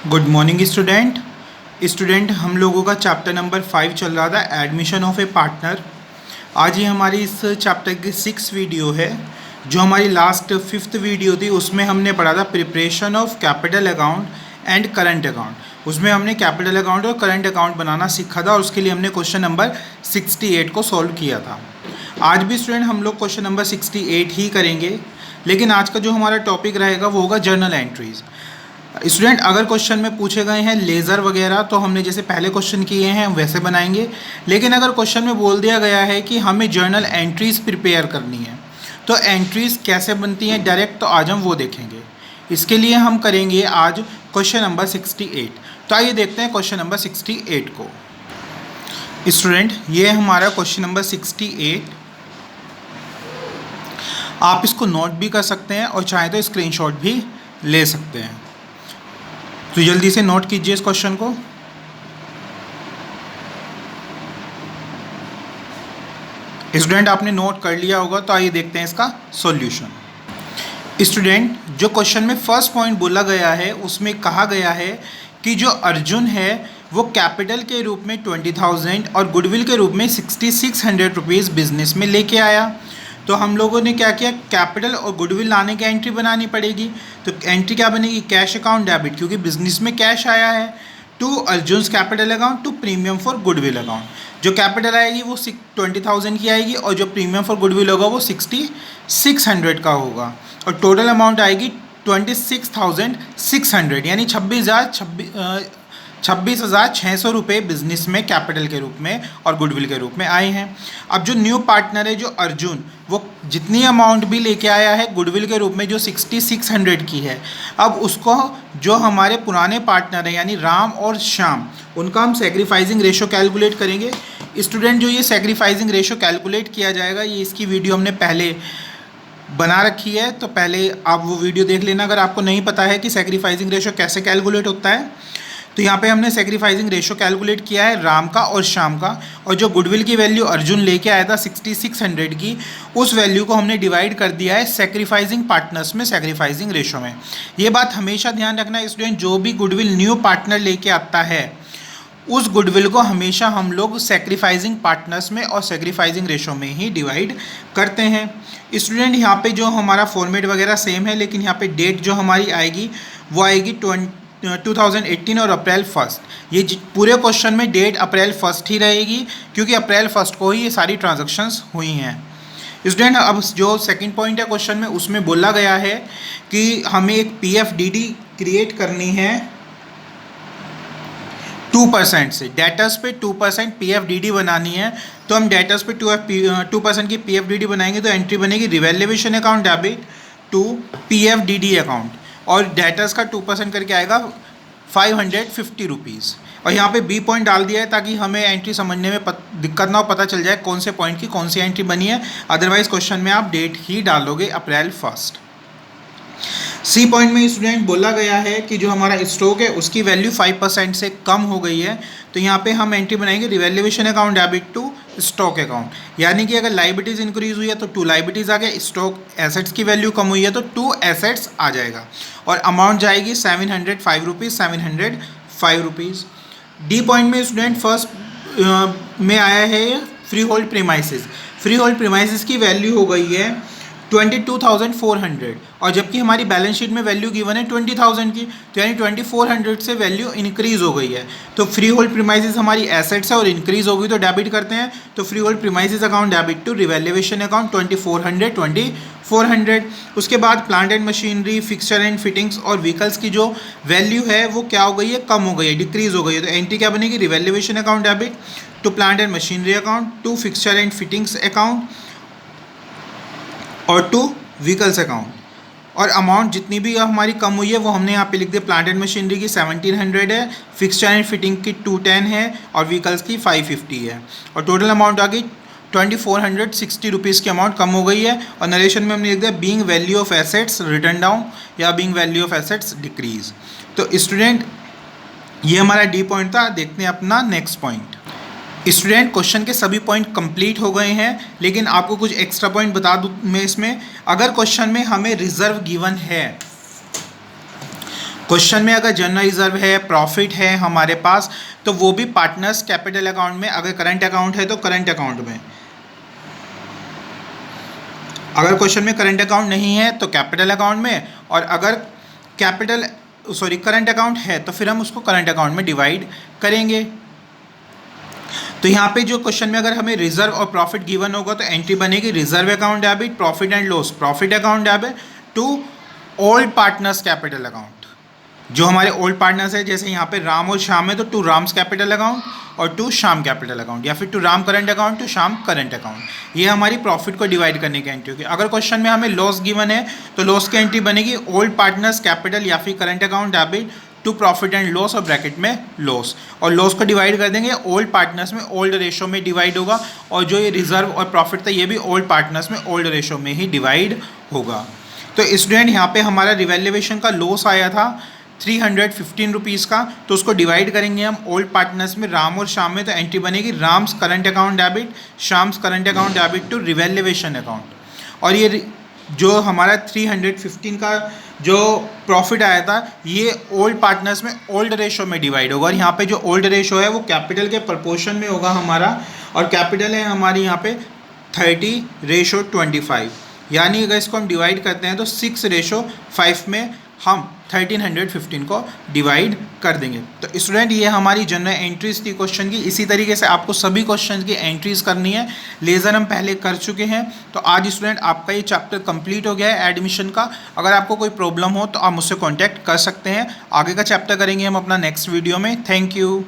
Good morning student हम लोगों का चैप्टर नंबर 5 चल रहा था एडमिशन ऑफ ए पार्टनर। आज ही हमारी इस चैप्टर की 6 वीडियो है। जो हमारी लास्ट 5th वीडियो थी उसमें हमने पढ़ा था preparation of capital account and current account. उसमें हमने कैपिटल अकाउंट और करंट अकाउंट बनाना सीखा था और उसके लिए हमने क्वेश्चन नंबर 68 को सॉल्व किया था। आज भी स्टूडेंट हम लोग क्वेश्चन नंबर 68 ही करेंगे, लेकिन आज का जो हमारा टॉपिक रहेगा वो होगा जर्नल एंट्रीज़। स्टूडेंट अगर क्वेश्चन में पूछे गए हैं लेज़र वगैरह तो हमने जैसे पहले क्वेश्चन किए हैं वैसे बनाएंगे, लेकिन अगर क्वेश्चन में बोल दिया गया है कि हमें जर्नल एंट्रीज़ प्रिपेयर करनी है तो एंट्रीज़ कैसे बनती हैं डायरेक्ट, तो आज हम वो देखेंगे। इसके लिए हम करेंगे आज क्वेश्चन नंबर 68। तो आइए देखते हैं क्वेश्चन नंबर 68 को। स्टूडेंट ये हमारा क्वेश्चन नंबर 68। आप इसको नोट भी कर सकते हैं और चाहे तो स्क्रीनशॉट भी ले सकते हैं। तो जल्दी से नोट कीजिए इस क्वेश्चन को। स्टूडेंट आपने नोट कर लिया होगा, तो आइए देखते हैं इसका सॉल्यूशन। स्टूडेंट जो क्वेश्चन में फर्स्ट पॉइंट बोला गया है उसमें कहा गया है कि जो अर्जुन है वो कैपिटल के रूप में 20,000 और गुडविल के रूप में 6,600 रुपीज़ बिजनेस में लेके आया। तो हम लोगों ने क्या किया, कैपिटल और गुडविल लाने की एंट्री बनानी पड़ेगी। तो एंट्री क्या बनेगी, कैश अकाउंट डेबिट, क्योंकि बिजनेस में कैश आया है, to Arjun's capital account to premium for goodwill account. जो कैपिटल आएगी वो 20,000 की आएगी और जो प्रीमियम फॉर गुडविल होगा वो 6,600 का होगा और टोटल अमाउंट आएगी 26,600 यानी 26,600 रुपये बिजनेस में कैपिटल के रूप में और गुडविल के रूप में आए हैं। अब जो न्यू पार्टनर है जो अर्जुन, वो जितनी अमाउंट भी लेके आया है गुडविल के रूप में जो 6,600 की है, अब उसको जो हमारे पुराने पार्टनर हैं यानी राम और श्याम, उनका हम सेक्रीफाइसिंग रेशो कैलकुलेट करेंगे। स्टूडेंट जो ये सेक्रीफाइसिंग रेशो कैलकुलेट किया जाएगा, ये इसकी वीडियो हमने पहले बना रखी है, तो पहले आप वो वीडियो देख लेना अगर आपको नहीं पता है कि सेक्रीफाइसिंग रेशो कैसे कैलकुलेट होता है। तो यहाँ पे हमने सेक्रीफाइसिंग रेशो कैलकुलेट किया है राम का और श्याम का, और जो गुडविल की वैल्यू अर्जुन लेके आया था 6,600 की, उस वैल्यू को हमने डिवाइड कर दिया है सेक्रीफाइसिंग पार्टनर्स में सेक्रीफाइसिंग रेशो में। ये बात हमेशा ध्यान रखना स्टूडेंट, जो भी गुडविल न्यू पार्टनर लेके आता है उस गुडविल को हमेशा हम लोग सेक्रीफाइसिंग पार्टनर्स में और सेक्रीफाइसिंग रेशो में ही डिवाइड करते हैं। स्टूडेंट यहाँ पे जो हमारा फॉर्मेट वगैरह सेम है, लेकिन यहाँ पे डेट जो हमारी आएगी वो आएगी 2018 और अप्रैल 1। ये पूरे क्वेश्चन में डेट अप्रैल 1 ही रहेगी, क्योंकि अप्रैल 1 को ही ये सारी ट्रांजैक्शंस हुई हैं। स्टूडेंट अब जो सेकंड पॉइंट है क्वेश्चन में, उसमें बोला गया है कि हमें एक PFDD क्रिएट करनी है 2% से, डेटर्स पे 2% PFDD बनानी है। तो हम डेटर्स पे 2% की PFDD बनाएंगे तो एंट्री बनेगी revaluation account debit to PFDD account, और डेटर्स का 2% करके आएगा 550 रुपीज़। और यहाँ पे B पॉइंट डाल दिया है ताकि हमें एंट्री समझने में दिक्कत ना हो, पता चल जाए कौन से पॉइंट की कौन सी एंट्री बनी है। अदरवाइज क्वेश्चन में आप डेट ही डालोगे अप्रैल 1। C पॉइंट में स्टूडेंट बोला गया है कि जो हमारा स्टॉक है उसकी वैल्यू 5% से कम हो गई है। तो यहाँ पे हम एंट्री बनाएंगे revaluation account debit to stock account, यानी कि अगर लाइबिलिटीज़ इंक्रीज हुई है तो 2 लाइबिलिटीज़ आ गया, स्टॉक एसेट्स की वैल्यू कम हुई है तो 2 एसेट्स आ जाएगा, और अमाउंट जाएगी 705 रुपीज़ 705 रुपीज़। D पॉइंट में स्टूडेंट फर्स्ट में आया है free hold premises. Free hold premises की वैल्यू हो गई है 22,400, और जबकि हमारी बैलेंस शीट में वैल्यू गिवन है 20,000 की, तो यानी 2,400 से वैल्यू इंक्रीज हो गई है। तो फ्री होल्ड प्रीमाइसेस हमारी एसेट्स है और इंक्रीज हो गई तो डेबिट करते हैं। तो freehold premises account debit to revaluation account 2,400। उसके बाद plant and machinery, fixture and fittings और व्हीकल्स की जो वैल्यू है वो क्या हो गई है, कम हो गई है, डिक्रीज हो गई है। तो एंट्री क्या बनेगी, revaluation account debit to plant and machinery account to fixture and fittings account और टू व्हीकल्स अकाउंट। और अमाउंट जितनी भी हमारी कम हुई है वो हमने यहाँ पे लिख दिया, प्लांट एंड मशीनरी की 1,700 है, फिक्सचर एंड फिटिंग की 210 है और व्हीकल्स की 550 है, और टोटल अमाउंट आ गई 2,460 रुपीज़ की अमाउंट कम हो गई है। और नरेशन में हमने लिख दिया being value of assets return down या being value of assets decrease. तो स्टूडेंट ये हमारा D पॉइंट था। देखते हैं अपना नेक्स्ट पॉइंट। स्टूडेंट क्वेश्चन के सभी पॉइंट कंप्लीट हो गए हैं, लेकिन आपको कुछ एक्स्ट्रा पॉइंट बता दूं मैं इसमें। अगर क्वेश्चन में हमें रिजर्व गिवन है क्वेश्चन में अगर जनरल रिजर्व है, प्रॉफिट है हमारे पास, तो वो भी पार्टनर्स कैपिटल अकाउंट में, अगर करंट अकाउंट है तो करंट अकाउंट में, अगर क्वेश्चन में करंट अकाउंट नहीं है तो कैपिटल अकाउंट में, और अगर करंट अकाउंट है तो फिर हम उसको करंट अकाउंट में डिवाइड करेंगे। तो यहाँ पे जो क्वेश्चन में अगर हमें रिजर्व और प्रॉफिट गिवन होगा तो एंट्री बनेगी reserve account debit, profit and loss profit account debit to old partners capital account. जो हमारे ओल्ड पार्टनर्स है, जैसे यहाँ पे राम और श्याम है तो टू राम्स कैपिटल अकाउंट और टू श्याम कैपिटल अकाउंट, या फिर to Ram current account to Shyam current account. ये हमारी प्रॉफिट को डिवाइड करने की एंट्री होगी। अगर क्वेश्चन में हमें लॉस गिवन है तो लॉस की एंट्री बनेगी ओल्ड पार्टनर्स कैपिटल या फिर current account debit to profit and loss और ब्रैकेट में लॉस, और लॉस को डिवाइड कर देंगे ओल्ड पार्टनर्स में, ओल्ड रेशो में डिवाइड होगा, और जो ये रिजर्व और प्रॉफिट था ये भी ओल्ड पार्टनर्स में ओल्ड रेशो में ही डिवाइड होगा। तो स्टूडेंट यहाँ पे हमारा रिवैल्यूएशन का लॉस आया था 315 रुपीज़ का, तो उसको डिवाइड करेंगे हम ओल्ड पार्टनर्स में, राम और श्याम में, तो एंट्री बनेगी Ram's current account debit Shyam's current account debit to revaluation account. और ये जो हमारा 315 का जो प्रॉफिट आया था ये ओल्ड पार्टनर्स में ओल्ड रेशो में डिवाइड होगा, और यहाँ पे जो ओल्ड रेशो है वो कैपिटल के प्रपोर्शन में होगा हमारा, और कैपिटल है हमारी यहाँ पे 30:25, यानी अगर इसको हम डिवाइड करते हैं तो 6:5 में हम 1315 को डिवाइड कर देंगे। तो स्टूडेंट ये हमारी जनरल एंट्रीज थी क्वेश्चन की। इसी तरीके से आपको सभी क्वेश्चन की एंट्रीज करनी है। लेज़र हम पहले कर चुके हैं। तो आज स्टूडेंट आपका ये चैप्टर कंप्लीट हो गया है एडमिशन का। अगर आपको कोई प्रॉब्लम हो तो आप मुझसे कॉन्टैक्ट कर सकते हैं। आगे का चैप्टर करेंगे हम अपना नेक्स्ट वीडियो में। Thank you.